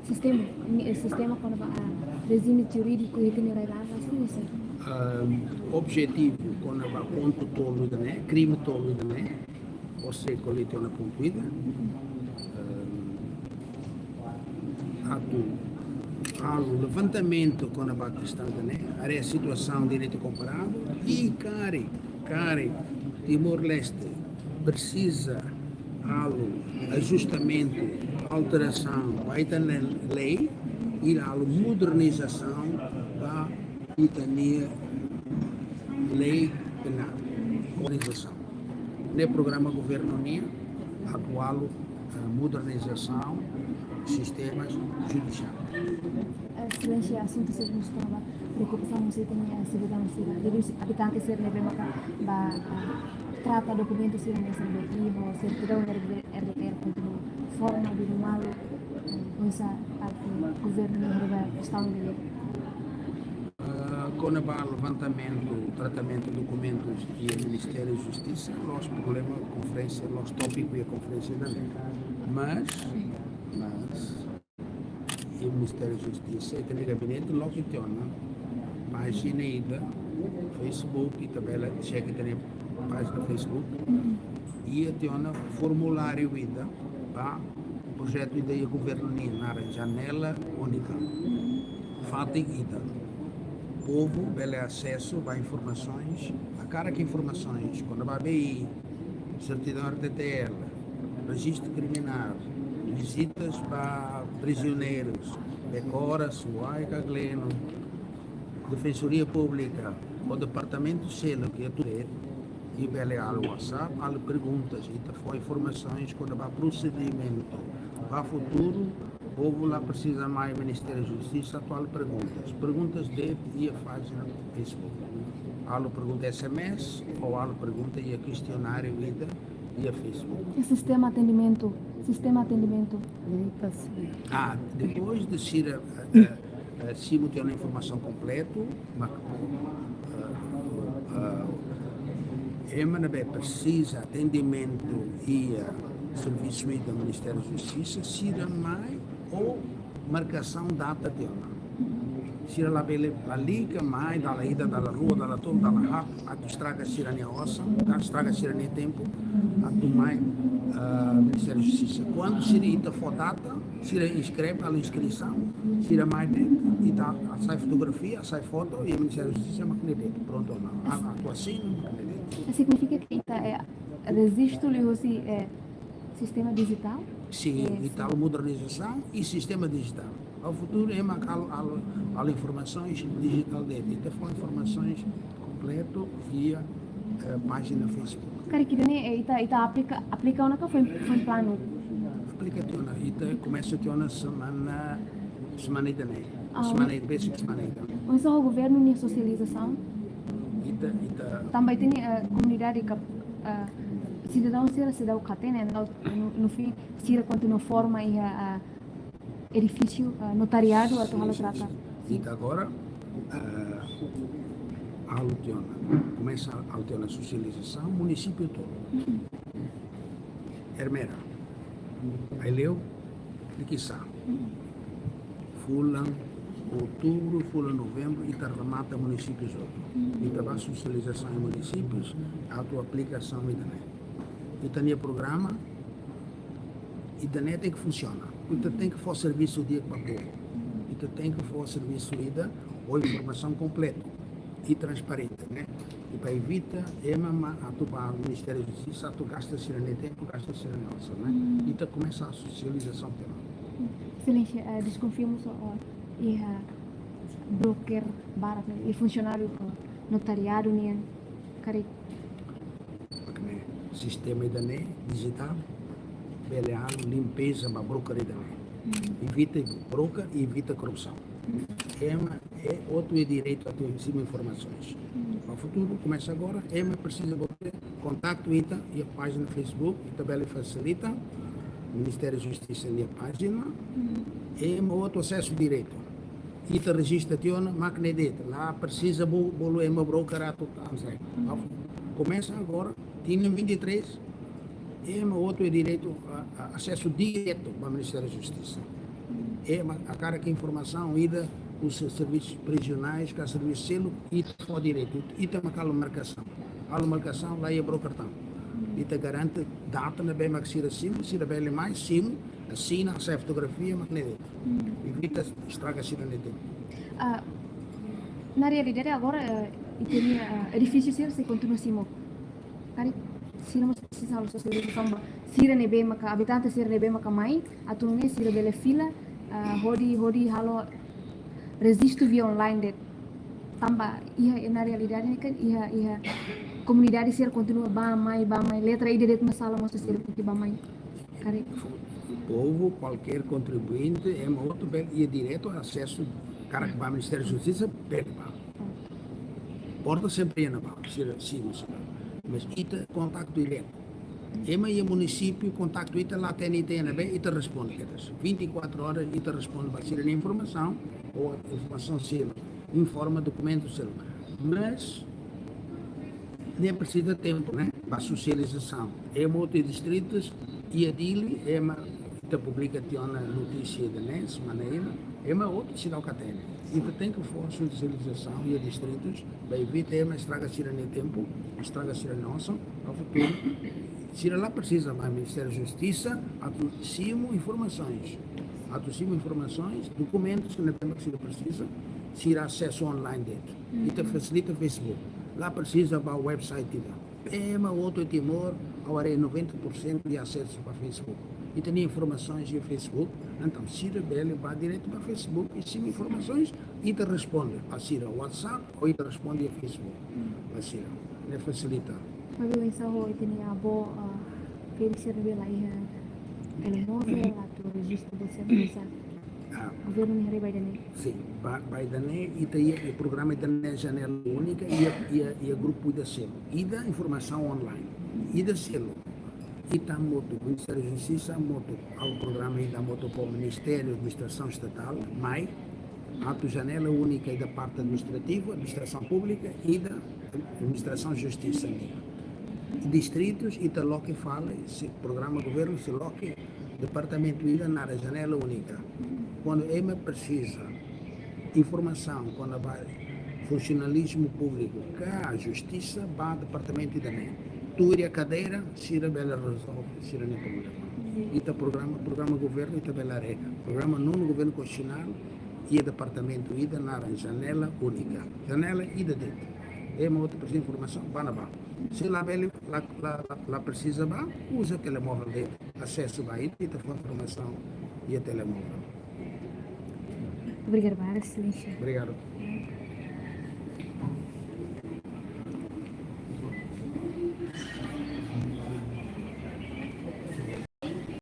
sistema quando regime jurídico e tem regras assim. Objetivo quando vai ponto tolo né, crime tolo né, ou seja, colete na pontuida. Há o levantamento quando vai questão né, a situação de direito comparado e care Timor-Leste precisa ajustamento, alteração, vai ter na lei e a modernização da Itania lei penal, modernização. No programa governo atual modernização sistemas judiciais. Excelência, assunto que nos estava preocupação você tem a segurança dos habitantes ser leve trata documentos ser administrativo, certidão RDR continua forma de normal com essa governo a questão de quando vai levantamento, tratamento de documentos e o Ministério da Justiça, nós problema conferência, nós tópico e a conferência da lei. Mas o Ministério da Justiça tem o gabinete logo que tem página ida, Facebook e tabela checa tem página Facebook e tem formulário ida para projeto ideia governo na janela única, fatig ida. O povo vai acesso a informações, a cara que informações, quando vai BI, certidão RTTL, registro criminal, visitas para prisioneiros, decora, suai, cagleno, defensoria pública, o departamento selo que é tudo, e vai ao WhatsApp, as perguntas, e foi informações quando vai procedimento, para futuro, o povo lá precisa mais Ministério da Justiça, atual perguntas de e a página Facebook. Há pergunta SMS, ou há pergunta e a questionário e a Facebook. E sistema atendimento. Depois de ser se tem uma informação completa, precisa atendimento e serviço do Ministério da Justiça, se mais ou marcação data de uma. Se ela ali que mais da ida da rua da toda da rap, a tu estraga a ossa, a estraga a tempo, a tu mais Ministério da Justiça. Quando se ita for data, se inscreve a inscrição, se mais e tá sai fotografia, sai foto e o Ministério da Justiça maquinete. Pronto, não. A tua assino, significa que resiste o sistema digital? Sim, digital, modernização e sistema digital. Ao futuro é as informações digital dele. Então, foram informações completas via página Facebook. Cara, que aplica uma que foi plano? Aplica começa a ter uma semana e daí. Semana. Mas o governo nem socialização? Também tem comunidade que cidadão se dá o catena, no fim, se continua forma e edifício notariado a tomar trata. E agora começa a ter uma socialização município todo. Hermera, aí leu, de que sabe? Fula, outubro, fula, novembro e remata municípios outros. E também socialização em municípios, a tua aplicação e daí. E tem programa e daí tem que funcionar. Então tem que fazer serviço dia para povo. Então tem que fazer serviço ida ou informação completa e transparente, né? E para evitar o Ministério da Justiça, tu gasta tempo, gasta nossa, né? Então começa a socialização também. Excelência, desconfiamos e broker, e funcionário notariado, né? Sistema digital, belear, limpeza, uma broker evita broca e evita corrupção. É outro direito a ter em cima informações. No futuro, começa agora, precisa ter contato e a página Facebook, e também facilita, Ministério da Justiça e a página, outro acesso direito. E te registra máquina de lá precisa bolo broker a tudo. Começa agora, tinha 23, outro direito a acesso direto ao Ministério da Justiça. é a cara que informação ida os serviços prisionais, que é serviço selo, e for direito. E tem aquela marcação. A marcação lá é o cartão. E te garante data na bem que se a bem mais sim, assina a fotografia, mas não é. Evita estraga se não é. Na realidade agora teria edifício se continua simo. Kari sira mas precisa lo sostegno samba. Sira ne bem maka habitante sira ne bem maka mai, atunne sira bele fila, hodi halo resisto via online det. Tamba na realidade ne kan iha comunidade sira continua ba mai letra ide det masala mas sira puti ba mai. Kari o povo, qualquer contribuinte, é uma outra e é direto acesso cara que vai ao Ministério da Justiça, pede para. Porta sempre é na barra, mas ita contato direto. Ema e o município, contato ita lá tem bem, ita responde. 24 horas, ita responde para ser a informação, ou a informação ser informa documento ser. Mas nem precisa de tempo, né? Para a socialização. É outros distritos e a DILI é uma que publica uma notícia de nessa maneira, é uma outra cidade que tem. Então tem que for socialização e a distritos, para evitar uma estraga-se no tempo, estraga-se no nosso, ao futuro. Se lá precisa, mas o Ministério da Justiça, atualizamos informações. Atualizamos informações, documentos que não tem que precisa, se irá acesso online dentro. E te facilita o Facebook. Lá precisa para o website. É uma outra Timor, agora é 90% de acesso para o Facebook. E tem informações no Facebook, então se rebelde vai direto para o Facebook e se informações e te responde a Cira WhatsApp ou te responde a Facebook. A Cira, né facilita. Mas eu penso que tinha a boa que se revela aí telemóvel, a registro de serviço. O governo me revela aí. Sim, vai dané e tem o programa da janela única e o grupo da selo e da informação online e da selo. E está moto, o Ministério da Justiça moto ao programa e da moto para o Ministério da Administração Estatal, MAI, a janela única e da parte administrativa, administração pública e da administração de justiça. Distritos e da que fala, se programa governo, se loque departamento ida na janela única. Quando EMA precisa informação, quando vai funcionalismo público, que a justiça vai ao departamento da NEM. Tu iria a cadeira, se a bela resolve, se não é problema. E o programa governo, e a bela é. Programa não no governo constitucional e o departamento ida na janela única. Janela ida dentro. É uma outra informação, vai na barra. Se lá precisa, usa o telemóvel dele. Acesso vai e te for informação e o telemóvel. Obrigado, Excelência. Obrigado.